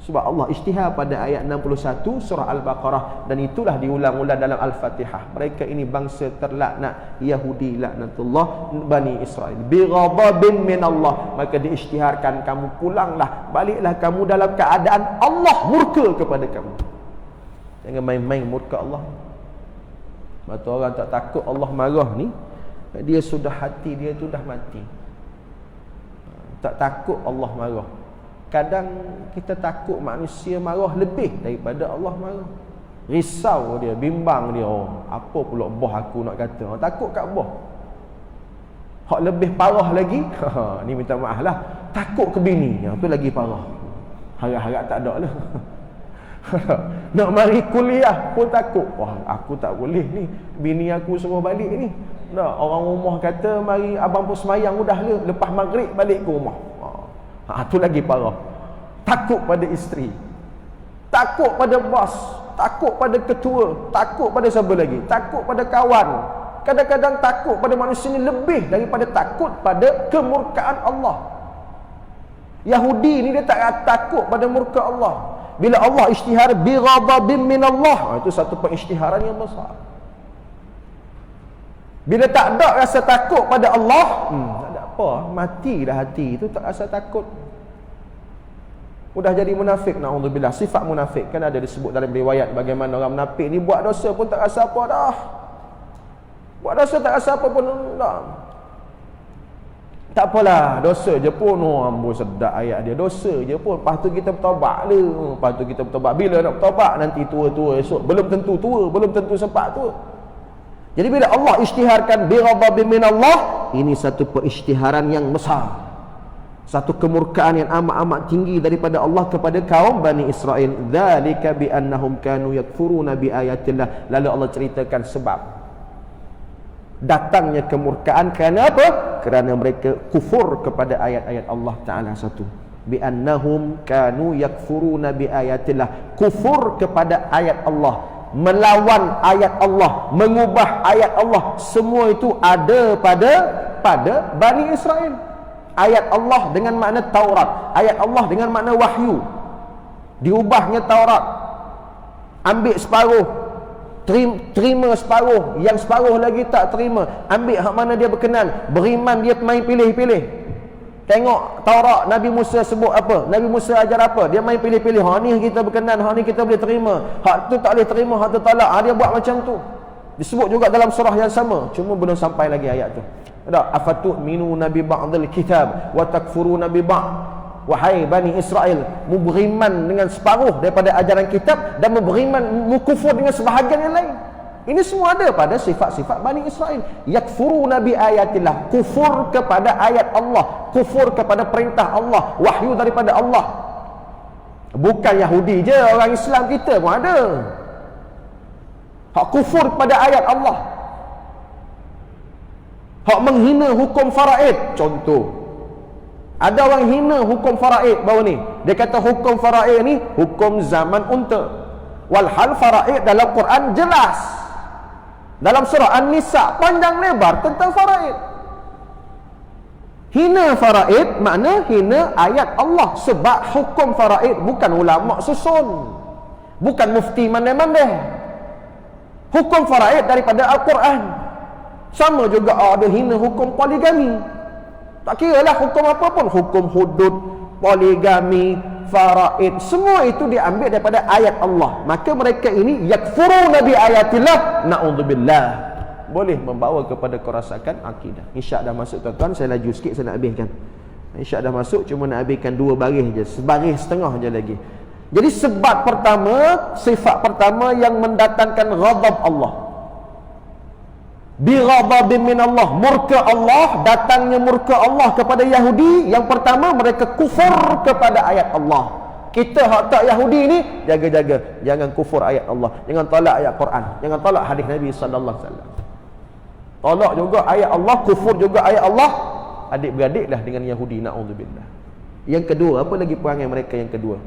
Sebab Allah isytihar pada ayat 61 surah Al-Baqarah, dan itulah diulang-ulang dalam Al-Fatihah. Mereka ini bangsa terlaknat, Yahudi laknatullah Bani Israel. Bi ghadabin minallah, maka diisytiharkan kamu pulanglah, baliklah kamu dalam keadaan Allah murka kepada kamu. Jangan main-main murka Allah. Sebab tu orang tak takut Allah marah ni, dia sudah hati dia tu dah mati. Tak takut Allah marah. Kadang kita takut manusia marah lebih daripada Allah marah. Risau dia, bimbang dia. Apa pula boh aku nak kata? Takut kat boh. Hak lebih parah lagi, ni minta maaf lah, takut ke bini. Itu lagi parah. Harap-harap tak ada lah. Nak mari kuliah pun takut. Wah, aku tak boleh ni, bini aku suruh balik ni. Nah, orang rumah kata mari abang pun semayang dah le, lepas maghrib balik ke rumah. Itu lagi parah. Takut pada isteri, takut pada bos, takut pada ketua, takut pada siapa lagi, takut pada kawan. Kadang-kadang takut pada manusia ni lebih daripada takut pada kemurkaan Allah. Yahudi ni dia tak takut pada murka Allah. Bila Allah isytihar bi ghadabin min Allah, itu satu pengisytiharan yang besar. Bila tak ada rasa takut pada Allah, tak ada apa, mati dah hati itu, tak rasa takut. Mudah jadi munafik, naudzubillah. Sifat munafik kan ada disebut dalam riwayat bagaimana orang munafik ni buat dosa pun tak rasa apa dah. Buat dosa tak rasa apa pun dah. Tak apalah, dosa je pun. Amboi sedap ayat dia, dosa je pun. Lepas tu kita bertaubat lah. Lepas tu kita bertaubat. Bila nak bertaubat? Nanti tua-tua esok. Belum tentu tua, belum tentu sempat tua. Jadi bila Allah isytiharkan bi ghadabin min Allah, ini satu perisytiharan yang besar, satu kemurkaan yang amat-amat tinggi daripada Allah kepada kaum Bani Israel. Dzalika bi annahum kanu yakfuruna bi ayatillah. Lalu Allah ceritakan sebab datangnya kemurkaan kerana apa? Kerana mereka kufur kepada ayat-ayat Allah Ta'ala. Satu, bi annahum kanu yakfuruna bi ayatillah, kufur kepada ayat Allah, melawan ayat Allah, mengubah ayat Allah. Semua itu ada pada Bani Israel. Ayat Allah dengan makna Taurat, ayat Allah dengan makna wahyu, diubahnya Taurat, ambil separuh, terima separuh, yang separuh lagi tak terima, ambil hak mana dia berkenan. Beriman dia main pilih-pilih. Tengok Taurat, Nabi Musa sebut apa, Nabi Musa ajar apa, dia main pilih-pilih. Hak ni kita berkenan, hak ni kita boleh terima, hak tu tak boleh terima, hak tu tolak. Dia buat macam tu. Disebut juga dalam surah yang sama, cuma belum sampai lagi ayat tu. Ada afatu'minuna bi ba'dil kitab wa takfuruna bi ba'd. Wahai Bani Israel, mu beriman dengan separuh daripada ajaran kitab dan beriman, mu kufur dengan sebahagian yang lain. Ini semua ada pada sifat-sifat Bani Israel. Yakfuruna bi ayatillah, kufur kepada ayat Allah, kufur kepada perintah Allah, wahyu daripada Allah. Bukan Yahudi je, orang Islam kita pun ada hak kufur kepada ayat Allah, hak menghina hukum faraid. Contoh, ada orang hina hukum faraid baru ni. Dia kata hukum faraid ni hukum zaman unta. Walhal faraid dalam Quran jelas. Dalam surah An-Nisa panjang lebar tentang faraid. Hina faraid makna hina ayat Allah. Sebab hukum faraid bukan ulama susun, bukan mufti mandai-mandai. Hukum faraid daripada Al-Quran. Sama juga ada hina hukum poligami. Tak kira lah hukum apa pun, hukum hudud, poligami, faraid, semua itu diambil daripada ayat Allah. Maka mereka ini yakfuruna bi ayatillah, na'udzubillah, boleh membawa kepada kerosakan akidah. Insya dah masuk tuan-tuan, saya laju sikit, saya nak habiskan. Insya dah masuk, cuma nak habiskan 2 baris je, sebaris setengah je lagi. Jadi sebab pertama, sifat pertama yang mendatangkan ghadab Allah, bi ghadabin min Allah, murka Allah, datangnya murka Allah kepada Yahudi. Yang pertama, mereka kufur kepada ayat Allah. Kita hak tak Yahudi ni, jaga-jaga jangan kufur ayat Allah, jangan tolak ayat Quran, jangan tolak hadis Nabi sallallahu alaihi wasallam. Tolak juga ayat Allah, kufur juga ayat Allah, adik-beradiklah dengan Yahudi, naudzubillah. Yang kedua, apa lagi perangai mereka yang kedua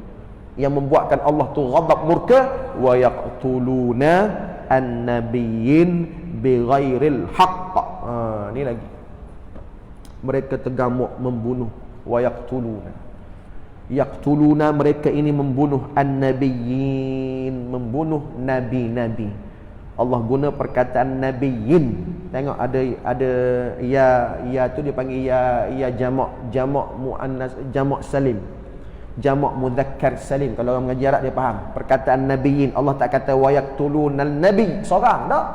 yang membuatkan Allah tu ghadab, murka? Wa yaqtuluna an-nabiyyin bighairil haqq. Ni lagi, mereka tergamuk membunuh. Wa yaqtuluna, mereka ini membunuh an-nabiyyin, membunuh nabi-nabi. Allah guna perkataan nabiyyin. Tengok ada ya tu dia panggil ya jamak muannas, jamak salim, jamak mudzakkar salim. Kalau orang mengaji Arab dia faham. Perkataan nabiyyin, Allah tak kata wa yaqtulunal nabi seorang, tak.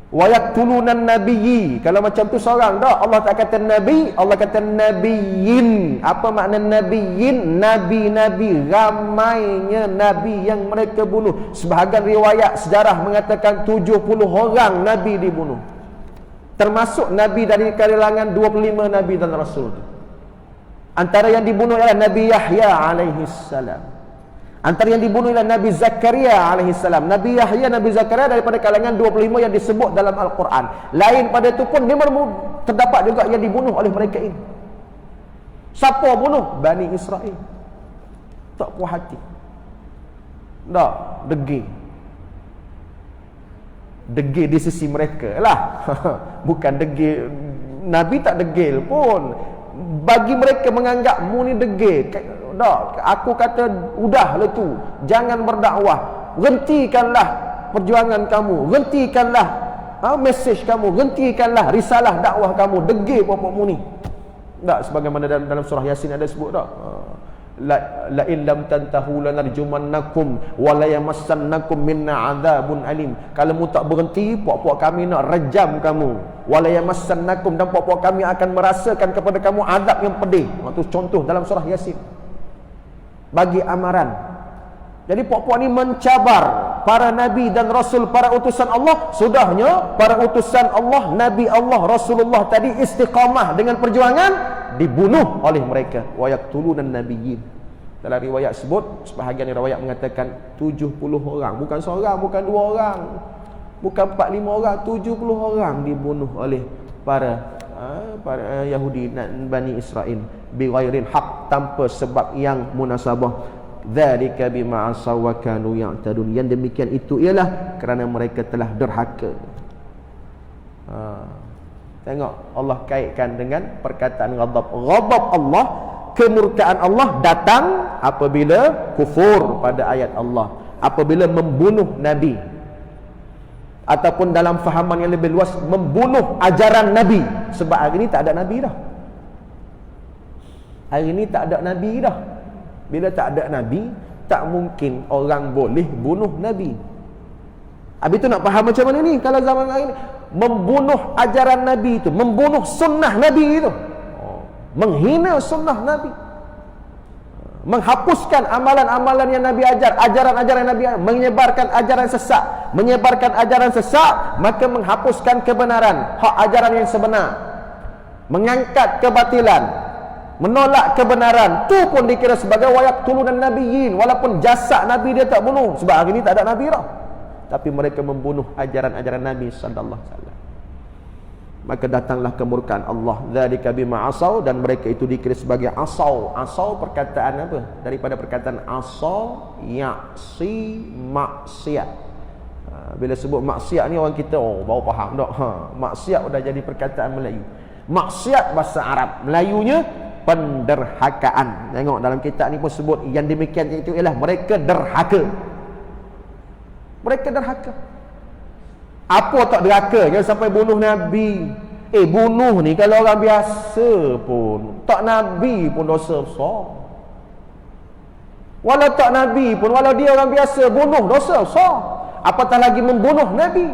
Wa yaqtulunan nabiyyi, kalau macam tu seorang, tak. Allah tak kata nabi, Allah kata nabiyyin. Apa makna nabiyyin? Nabi-nabi, ramainya nabi yang mereka bunuh. Sebahagian riwayat sejarah mengatakan 70 orang nabi dibunuh, termasuk nabi dari kalangan 25 nabi dan rasul. Antara yang dibunuh ialah Nabi Yahya alaihi salam. Antara yang dibunuh ialah Nabi Zakaria alaihi salam. Nabi Yahya, Nabi Zakaria daripada kalangan 25 yang disebut dalam Al-Quran. Lain pada itu pun terdapat juga yang dibunuh oleh mereka ini. Siapa bunuh? Bani Israel. Tak puas hati, tak, degil di sisi mereka lah. Bukan degil, Nabi tak degil pun. bagi mereka menganggap mu ni degil. Dak, aku kata udahlah tu, jangan berdakwah, hentikanlah perjuangan kamu, hentikanlah mesej kamu, hentikanlah risalah dakwah kamu, degil pokok mu ni. Tak, sebagaimana dalam surah Yasin ada sebut tak, la in lam tantahu lanarjumannakum wa la yamassannakum minna adzabun alim. Kalau mu tak berhenti, puak-puak kami nak rejam kamu. Wa la yamassannakum, dan puak-puak kami akan merasakan kepada kamu azab yang pedih. Itu contoh dalam surah Yasin. Bagi amaran. Jadi puak-puak ni mencabar para nabi dan rasul, para utusan Allah. Sudahnya para utusan Allah, nabi Allah, Rasulullah tadi istiqamah dengan perjuangan, dibunuh oleh mereka. Wa yaqtulunan nabiyyin. Dalam riwayat sebut, sebahagian riwayat mengatakan 70 orang, bukan seorang, bukan dua orang, bukan 4-5 orang, 70 orang dibunuh oleh para Yahudi dan Bani Israel bighairil haq, tanpa sebab yang munasabah. Dzalika bima asaw wa kanu ya'tadun. Yang demikian itu ialah kerana mereka telah derhaka. Tengok, Allah kaitkan dengan perkataan ghadab. Ghadab Allah, kemurkaan Allah datang apabila kufur pada ayat Allah, apabila membunuh nabi, ataupun dalam fahaman yang lebih luas, membunuh ajaran nabi. Sebab hari ini tak ada nabi dah. Hari ini tak ada nabi dah. Bila tak ada nabi, tak mungkin orang boleh bunuh nabi. Habis tu nak faham macam mana ni? Kalau zaman hari ni membunuh ajaran nabi itu, membunuh sunnah nabi itu, menghina sunnah nabi, menghapuskan amalan-amalan yang nabi ajar, ajaran-ajaran yang nabi ajar, menyebarkan ajaran sesat, menyebarkan ajaran sesat, maka menghapuskan kebenaran, hak ajaran yang sebenar, mengangkat kebatilan, menolak kebenaran, tu pun dikira sebagai wayaqtulunan nabiyyin, walaupun jasad nabi dia tak bunuh. Sebab hari ni tak ada nabi dah, tapi mereka membunuh ajaran-ajaran Nabi sallallahu alaihi wasallam. Maka datanglah kemurkaan Allah. Dzalika bima asaw, dan mereka itu dikira sebagai asaw. Asaw perkataan apa? Daripada perkataan asaw, ya'si, maksiat. Bila sebut maksiat ni orang kita baru faham tak? Maksiat dah jadi perkataan Melayu. Maksiat bahasa Arab, Melayunya penderhakaan. Tengok dalam kitab ni pun sebut yang demikian itu ialah mereka derhaka. Mereka derhaka. Apa tak derhaka? Jangan sampai bunuh nabi. Bunuh ni kalau orang biasa pun, tak nabi pun dosa besar. Walau tak nabi pun, walau dia orang biasa, bunuh dosa besar, apatah lagi membunuh nabi.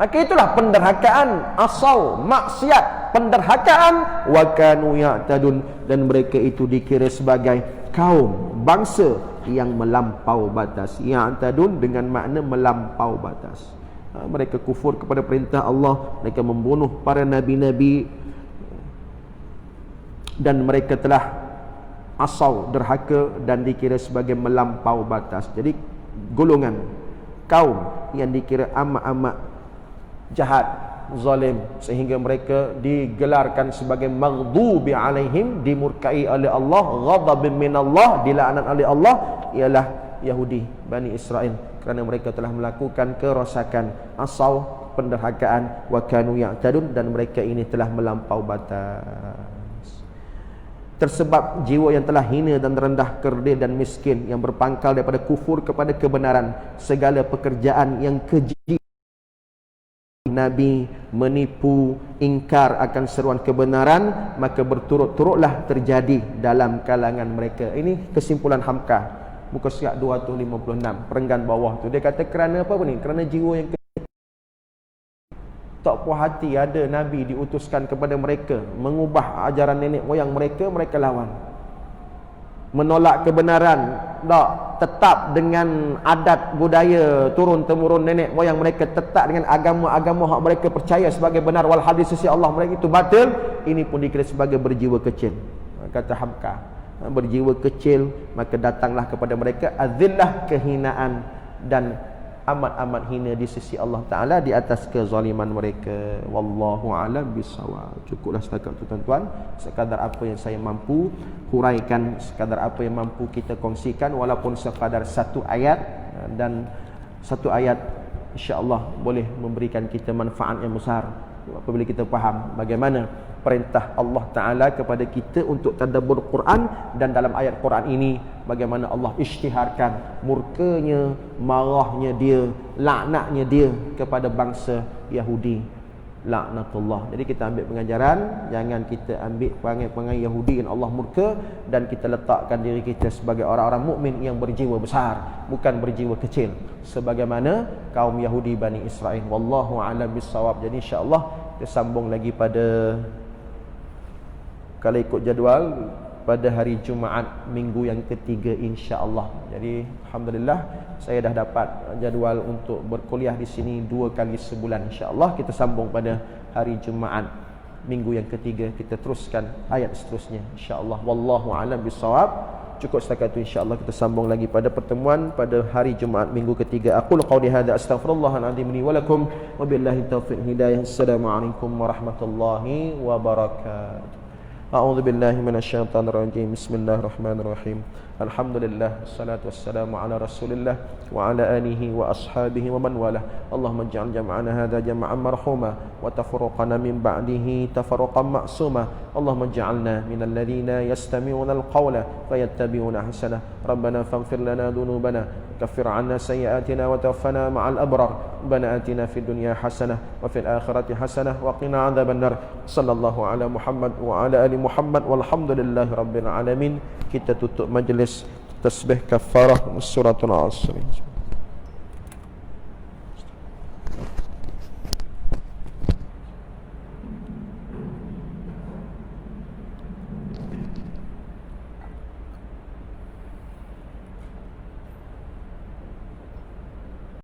Maka itulah penderhakaan, asal maksiat, penderhakaan. Wa kanu ya'tadun, dan mereka itu dikira sebagai kaum, bangsa yang melampau batas. Ya'tadun dengan makna melampau batas. Mereka kufur kepada perintah Allah, mereka membunuh para nabi-nabi, dan mereka telah asal derhaka dan dikira sebagai melampau batas. Jadi golongan kaum yang dikira amat-amat jahat, zalim, sehingga mereka digelarkan sebagai maghdubi alaihim, dimurkai oleh Allah, ghadabun minallah, dilaknat oleh Allah, ialah Yahudi, Bani Israel, kerana mereka telah melakukan kerosakan, asau, penderhakaan, wa kanu ya'tadun, dan mereka ini telah melampau batas. Tersebab jiwa yang telah hina dan rendah, kerdil dan miskin, yang berpangkal daripada kufur kepada kebenaran, segala pekerjaan yang keji, Nabi menipu, ingkar akan seruan kebenaran, maka berturut-turutlah terjadi dalam kalangan mereka. Ini kesimpulan Hamka, muka surat 256, perenggan bawah tu. Dia kata kerana apa ni? Kerana jiwa yang tak puas hati ada Nabi diutuskan kepada mereka, mengubah ajaran nenek moyang mereka, mereka lawan. Menolak kebenaran, tak tetap dengan adat budaya turun-temurun nenek moyang mereka, tetap dengan agama-agama hak mereka percaya sebagai benar, wal hadis sisi Allah mereka itu batil. Ini pun dikira sebagai berjiwa kecil. Kata Hamka, berjiwa kecil, maka datanglah kepada mereka azillah, kehinaan, dan amat-amat hina di sisi Allah Ta'ala di atas kezaliman mereka. Wallahu a'lam bissawab. Cukuplah setakat itu tuan-tuan, sekadar apa yang saya mampu huraikan, sekadar apa yang mampu kita kongsikan, walaupun sekadar satu ayat, dan satu ayat insya-Allah boleh memberikan kita manfaat yang besar apabila kita faham bagaimana perintah Allah Ta'ala kepada kita untuk tadabbur Quran, dan dalam ayat Quran ini bagaimana Allah isytiharkan murkanya, marahnya dia, laknatnya dia kepada bangsa Yahudi, laknatullah. Jadi kita ambil pengajaran, jangan kita ambil perangai-perangai Yahudi yang Allah murka, dan kita letakkan diri kita sebagai orang-orang mukmin yang berjiwa besar, bukan berjiwa kecil sebagaimana kaum Yahudi Bani Israel. Wallahu a'lam bissawab. Jadi insya-Allah kita sambung lagi pada, kalau ikut jadual, pada hari Jumaat minggu yang ketiga insya-Allah. Jadi alhamdulillah saya dah dapat jadual untuk berkuliah di sini 2 kali sebulan insya-Allah. Kita sambung pada hari Jumaat minggu yang ketiga, kita teruskan ayat seterusnya insya-Allah. Wallahu a'lam bissawab. Cukup setakat itu insya-Allah, kita sambung lagi pada pertemuan pada hari Jumaat minggu ketiga. Aqulu qawli hadza astaghfirullahal azim li wa lakum wa billahi taufiq hidayah. Assalamualaikum warahmatullahi wabarakatuh. A'udzu billahi minasyaitonir rajim. Bismillahirrahmanirrahim. Alhamdulillah wassalatu wassalamu ala Rasulillah wa ala alihi wa ashabihi wa man walah. Allahumma ij'al jam'ana hadza jam'an marhuma wa tafruqana min ba'dihi tafarruqan ma'suma. Allahumma ij'alna minal ladzina yastami'una al-qawla fayattabi'una ahsana. Rabbana faghfir lana dhunubana كفر عنا سيئاتنا وتوفنا مع الأبرار. ربنا آتنا في الدنيا حسنة وفي الآخرة حسنة وقنا عذاب النار. صلى الله على محمد وعلى آل محمد والحمد لله رب العالمين. Kita tutup majlis tasbih kafarah suratul Asr.